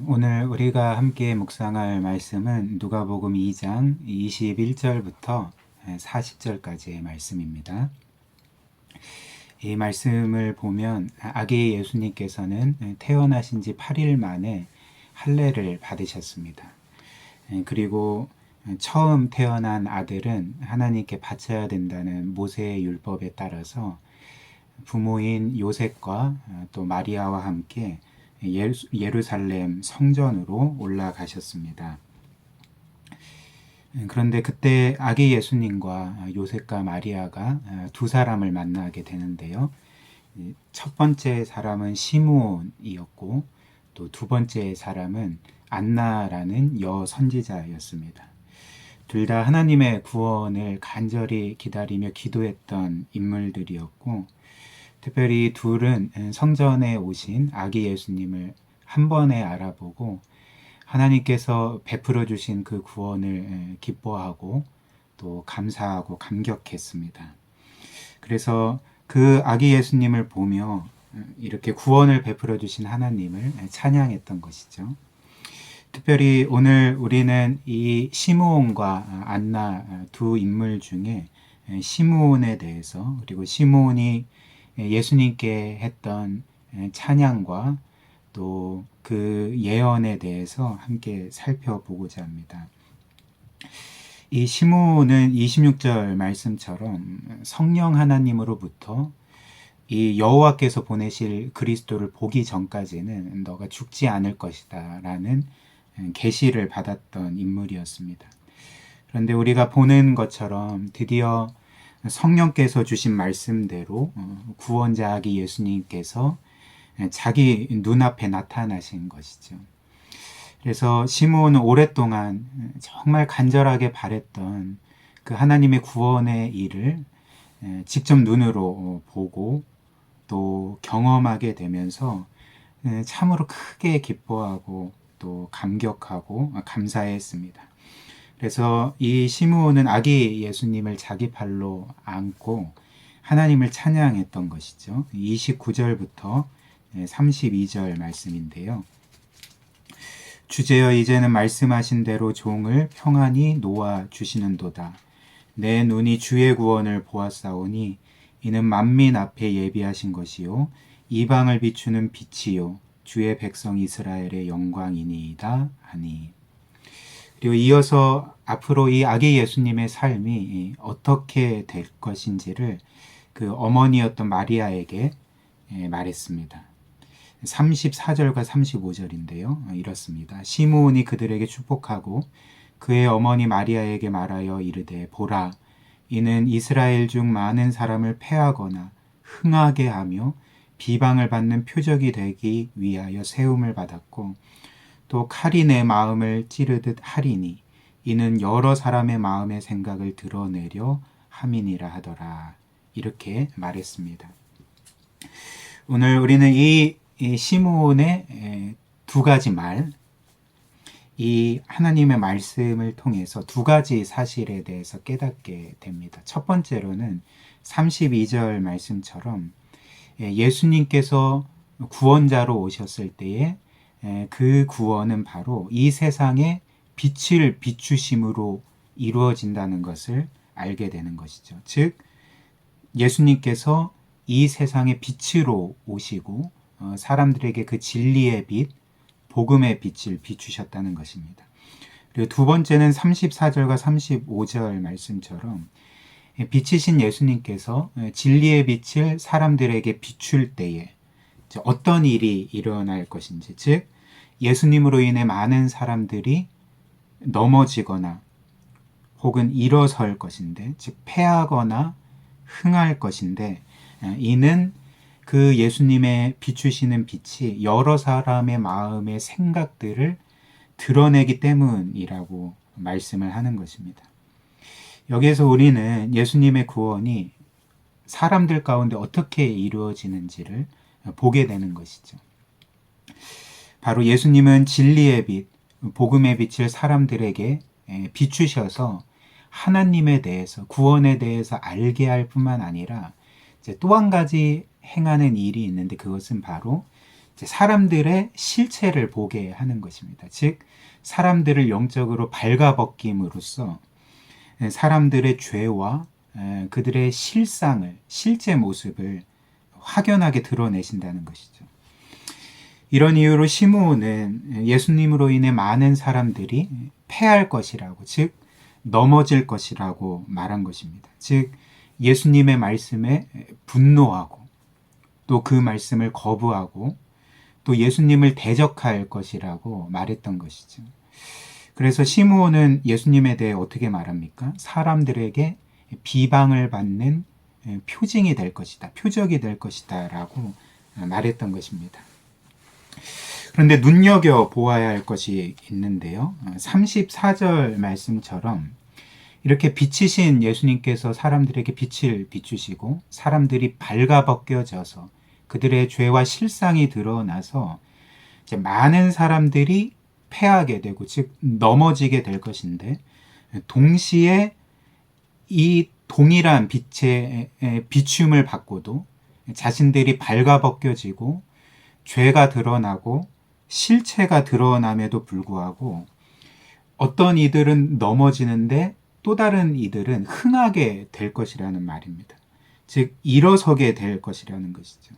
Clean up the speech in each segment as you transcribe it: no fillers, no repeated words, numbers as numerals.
오늘 우리가 함께 묵상할 말씀은 누가복음 2장 21절부터 40절까지의 말씀입니다. 이 말씀을 보면 아기 예수님께서는 태어나신 지 8일 만에 할례를 받으셨습니다. 그리고 처음 태어난 아들은 하나님께 바쳐야 된다는 모세의 율법에 따라서 부모인 요셉과 또 마리아와 함께 예루살렘 성전으로 올라가셨습니다. 그런데 그때 아기 예수님과 요셉과 마리아가 두 사람을 만나게 되는데요. 첫 번째 사람은 시므온이었고 또 두 번째 사람은 안나라는 여선지자였습니다. 둘 다 하나님의 구원을 간절히 기다리며 기도했던 인물들이었고, 특별히 둘은 성전에 오신 아기 예수님을 한 번에 알아보고 하나님께서 베풀어 주신 그 구원을 기뻐하고 또 감사하고 감격했습니다. 그래서 그 아기 예수님을 보며 이렇게 구원을 베풀어 주신 하나님을 찬양했던 것이죠. 특별히 오늘 우리는 이 시므온과 안나 두 인물 중에 시므온에 대해서, 그리고 시므온이 예수님께 했던 찬양과 또 그 예언에 대해서 함께 살펴보고자 합니다. 이 시므온은 26절 말씀처럼 성령 하나님으로부터 이 여호와께서 보내실 그리스도를 보기 전까지는 너가 죽지 않을 것이다 라는 계시를 받았던 인물이었습니다. 그런데 우리가 보는 것처럼 드디어 성령께서 주신 말씀대로 구원자 아기 예수님께서 자기 눈앞에 나타나신 것이죠. 그래서 시므온은 오랫동안 정말 간절하게 바랬던 그 하나님의 구원의 일을 직접 눈으로 보고 또 경험하게 되면서 참으로 크게 기뻐하고 또 감격하고 감사했습니다. 그래서 이 시므온은 아기 예수님을 자기 발로 안고 하나님을 찬양했던 것이죠. 29절부터 32절 말씀인데요. 주제여 이제는 말씀하신 대로 종을 평안히 놓아 주시는도다. 내 눈이 주의 구원을 보았사오니 이는 만민 앞에 예비하신 것이요 이방을 비추는 빛이요 주의 백성 이스라엘의 영광이니이다 하니. 그리고 이어서 앞으로 이 아기 예수님의 삶이 어떻게 될 것인지를 그 어머니였던 마리아에게 말했습니다. 34절과 35절인데요. 이렇습니다. 시므온이 그들에게 축복하고 그의 어머니 마리아에게 말하여 이르되 보라 이는 이스라엘 중 많은 사람을 패하거나 흥하게 하며 비방을 받는 표적이 되기 위하여 세움을 받았고 또 칼이 내 마음을 찌르듯 하리니 이는 여러 사람의 마음의 생각을 드러내려 함이니라 하더라. 이렇게 말했습니다. 오늘 우리는 이 시므온의 두 가지 말, 이 하나님의 말씀을 통해서 두 가지 사실에 대해서 깨닫게 됩니다. 첫 번째로는 32절 말씀처럼 예수님께서 구원자로 오셨을 때에 그 구원은 바로 이 세상에 빛을 비추심으로 이루어진다는 것을 알게 되는 것이죠. 즉 예수님께서 이 세상의 빛으로 오시고 사람들에게 그 진리의 빛, 복음의 빛을 비추셨다는 것입니다. 그리고 두 번째는 34절과 35절 말씀처럼 빛이신 예수님께서 진리의 빛을 사람들에게 비출 때에 어떤 일이 일어날 것인지, 즉 예수님으로 인해 많은 사람들이 넘어지거나 혹은 일어설 것인데, 즉 패하거나 흥할 것인데, 이는 그 예수님의 비추시는 빛이 여러 사람의 마음의 생각들을 드러내기 때문이라고 말씀을 하는 것입니다. 여기에서 우리는 예수님의 구원이 사람들 가운데 어떻게 이루어지는지를 보게 되는 것이죠. 바로 예수님은 진리의 빛, 복음의 빛을 사람들에게 비추셔서 하나님에 대해서, 구원에 대해서 알게 할 뿐만 아니라 또 한 가지 행하는 일이 있는데, 그것은 바로 사람들의 실체를 보게 하는 것입니다. 즉 사람들을 영적으로 발가벗김으로써 사람들의 죄와 그들의 실상을, 실제 모습을 확연하게 드러내신다는 것이죠. 이런 이유로 시므온은 예수님으로 인해 많은 사람들이 패할 것이라고, 즉 넘어질 것이라고 말한 것입니다. 즉 예수님의 말씀에 분노하고 또 그 말씀을 거부하고 또 예수님을 대적할 것이라고 말했던 것이죠. 그래서 시므온은 예수님에 대해 어떻게 말합니까? 사람들에게 비방을 받는 표징이 될 것이다, 표적이 될 것이다 라고 말했던 것입니다. 그런데 눈여겨보아야 할 것이 있는데요. 34절 말씀처럼 이렇게 빛이신 예수님께서 사람들에게 빛을 비추시고 사람들이 발가벗겨져서 그들의 죄와 실상이 드러나서 이제 많은 사람들이 패하게 되고, 즉 넘어지게 될 것인데, 동시에 이 동일한 빛의 비춤을 받고도 자신들이 발가벗겨지고 죄가 드러나고 실체가 드러남에도 불구하고 어떤 이들은 넘어지는데 또 다른 이들은 흥하게 될 것이라는 말입니다. 즉 일어서게 될 것이라는 것이죠.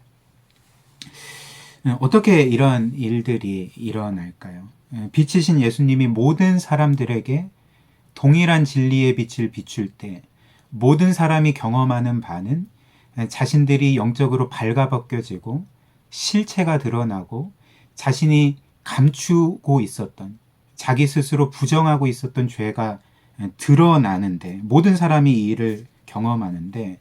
어떻게 이런 일들이 일어날까요? 빛이신 예수님이 모든 사람들에게 동일한 진리의 빛을 비출 때 모든 사람이 경험하는 바는 자신들이 영적으로 발가벗겨지고 실체가 드러나고 자신이 감추고 있었던, 자기 스스로 부정하고 있었던 죄가 드러나는데, 모든 사람이 이 일을 경험하는데,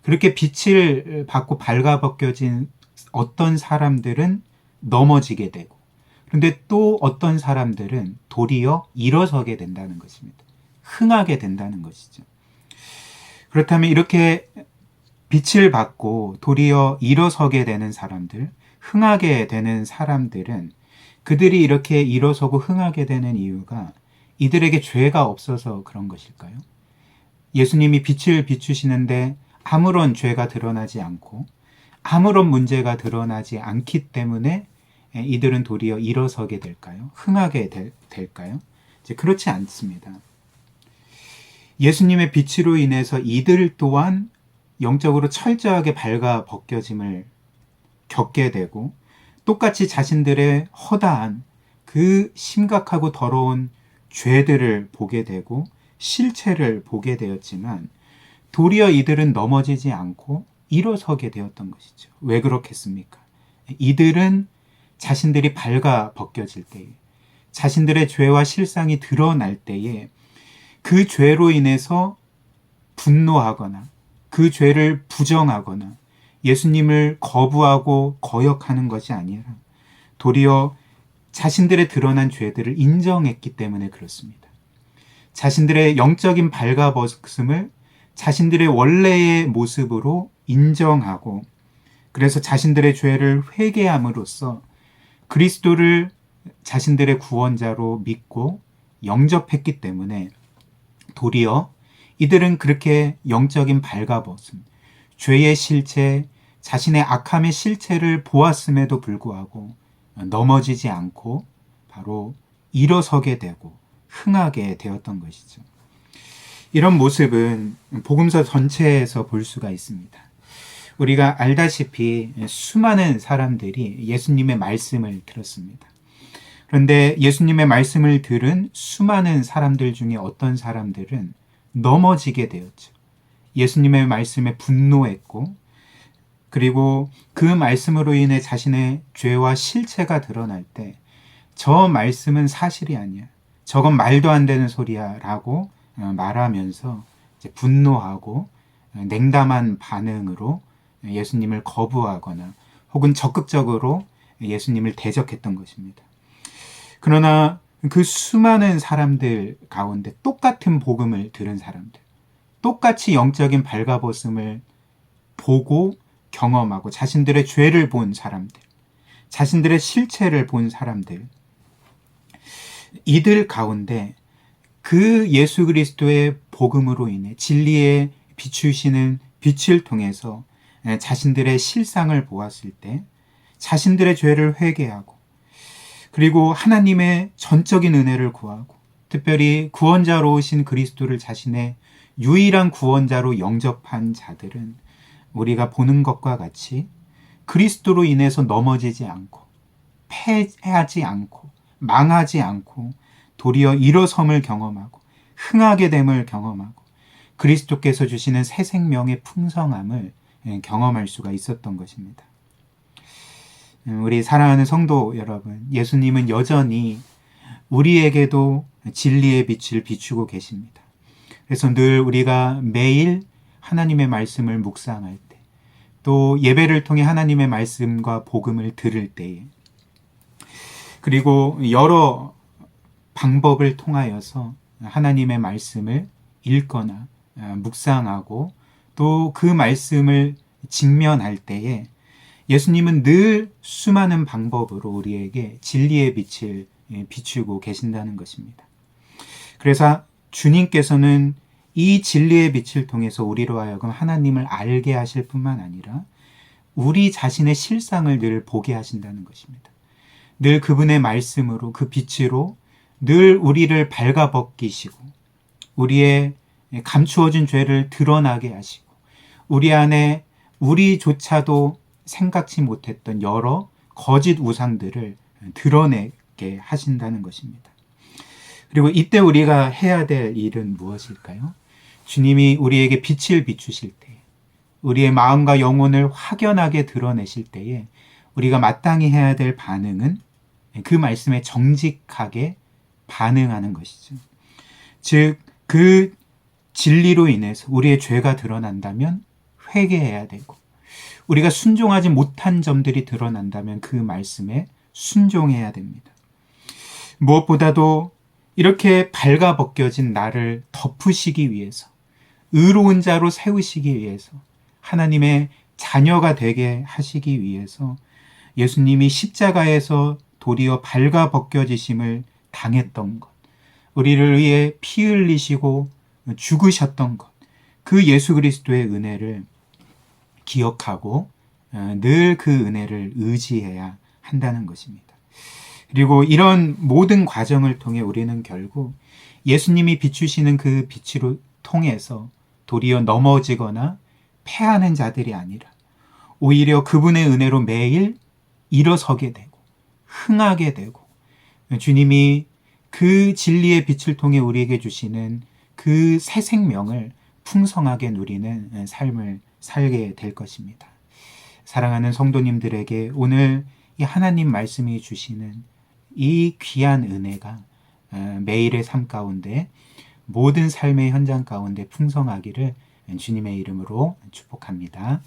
그렇게 빛을 받고 발가벗겨진 어떤 사람들은 넘어지게 되고, 그런데 또 어떤 사람들은 도리어 일어서게 된다는 것입니다. 흥하게 된다는 것이죠. 그렇다면 이렇게 빛을 받고 도리어 일어서게 되는 사람들, 흥하게 되는 사람들은 그들이 이렇게 일어서고 흥하게 되는 이유가 이들에게 죄가 없어서 그런 것일까요? 예수님이 빛을 비추시는데 아무런 죄가 드러나지 않고 아무런 문제가 드러나지 않기 때문에 이들은 도리어 일어서게 될까요? 흥하게 될까요? 이제 그렇지 않습니다. 예수님의 빛으로 인해서 이들 또한 영적으로 철저하게 발가벗겨짐을 겪게 되고, 똑같이 자신들의 허다한 그 심각하고 더러운 죄들을 보게 되고 실체를 보게 되었지만, 도리어 이들은 넘어지지 않고 일어서게 되었던 것이죠. 왜 그렇겠습니까? 이들은 자신들이 발가벗겨질 때에, 자신들의 죄와 실상이 드러날 때에 그 죄로 인해서 분노하거나 그 죄를 부정하거나 예수님을 거부하고 거역하는 것이 아니라 도리어 자신들의 드러난 죄들을 인정했기 때문에 그렇습니다. 자신들의 영적인 발가벗음을 자신들의 원래의 모습으로 인정하고, 그래서 자신들의 죄를 회개함으로써 그리스도를 자신들의 구원자로 믿고 영접했기 때문에 도리어 이들은 그렇게 영적인 발가벗음, 죄의 실체, 자신의 악함의 실체를 보았음에도 불구하고 넘어지지 않고 바로 일어서게 되고 흥하게 되었던 것이죠. 이런 모습은 복음서 전체에서 볼 수가 있습니다. 우리가 알다시피 수많은 사람들이 예수님의 말씀을 들었습니다. 그런데 예수님의 말씀을 들은 수많은 사람들 중에 어떤 사람들은 넘어지게 되었죠. 예수님의 말씀에 분노했고, 그리고 그 말씀으로 인해 자신의 죄와 실체가 드러날 때 저 말씀은 사실이 아니야, 저건 말도 안 되는 소리야 라고 말하면서 이제 분노하고 냉담한 반응으로 예수님을 거부하거나 혹은 적극적으로 예수님을 대적했던 것입니다. 그러나 그 수많은 사람들 가운데 똑같은 복음을 들은 사람들, 똑같이 영적인 발가벗음을 보고 경험하고 자신들의 죄를 본 사람들, 자신들의 실체를 본 사람들, 이들 가운데 그 예수 그리스도의 복음으로 인해 진리에 비추시는 빛을 통해서 자신들의 실상을 보았을 때 자신들의 죄를 회개하고 그리고 하나님의 전적인 은혜를 구하고 특별히 구원자로 오신 그리스도를 자신의 유일한 구원자로 영접한 자들은 우리가 보는 것과 같이 그리스도로 인해서 넘어지지 않고 패하지 않고 망하지 않고 도리어 일어섬을 경험하고 흥하게 됨을 경험하고 그리스도께서 주시는 새 생명의 풍성함을 경험할 수가 있었던 것입니다. 우리 사랑하는 성도 여러분, 예수님은 여전히 우리에게도 진리의 빛을 비추고 계십니다. 그래서 늘 우리가 매일 하나님의 말씀을 묵상할 때, 또 예배를 통해 하나님의 말씀과 복음을 들을 때에, 그리고 여러 방법을 통하여서 하나님의 말씀을 읽거나 묵상하고 또 그 말씀을 직면할 때에 예수님은 늘 수많은 방법으로 우리에게 진리의 빛을 비추고 계신다는 것입니다. 그래서 주님께서는 이 진리의 빛을 통해서 우리로 하여금 하나님을 알게 하실 뿐만 아니라 우리 자신의 실상을 늘 보게 하신다는 것입니다. 늘 그분의 말씀으로 그 빛으로 늘 우리를 발가벗기시고 우리의 감추어진 죄를 드러나게 하시고 우리 안에 우리조차도 생각지 못했던 여러 거짓 우상들을 드러내게 하신다는 것입니다. 그리고 이때 우리가 해야 될 일은 무엇일까요? 주님이 우리에게 빛을 비추실 때, 우리의 마음과 영혼을 확연하게 드러내실 때에 우리가 마땅히 해야 될 반응은 그 말씀에 정직하게 반응하는 것이죠. 즉, 그 진리로 인해서 우리의 죄가 드러난다면 회개해야 되고, 우리가 순종하지 못한 점들이 드러난다면 그 말씀에 순종해야 됩니다. 무엇보다도 이렇게 발가벗겨진 나를 덮으시기 위해서, 의로운 자로 세우시기 위해서, 하나님의 자녀가 되게 하시기 위해서 예수님이 십자가에서 도리어 발가벗겨지심을 당했던 것, 우리를 위해 피 흘리시고 죽으셨던 것, 그 예수 그리스도의 은혜를 기억하고 늘 그 은혜를 의지해야 한다는 것입니다. 그리고 이런 모든 과정을 통해 우리는 결국 예수님이 비추시는 그 빛으로 통해서 도리어 넘어지거나 패하는 자들이 아니라 오히려 그분의 은혜로 매일 일어서게 되고 흥하게 되고 주님이 그 진리의 빛을 통해 우리에게 주시는 그 새 생명을 풍성하게 누리는 삶을 살게 될 것입니다. 사랑하는 성도님들에게 오늘 이 하나님 말씀이 주시는 이 귀한 은혜가 매일의 삶 가운데 모든 삶의 현장 가운데 풍성하기를 주님의 이름으로 축복합니다.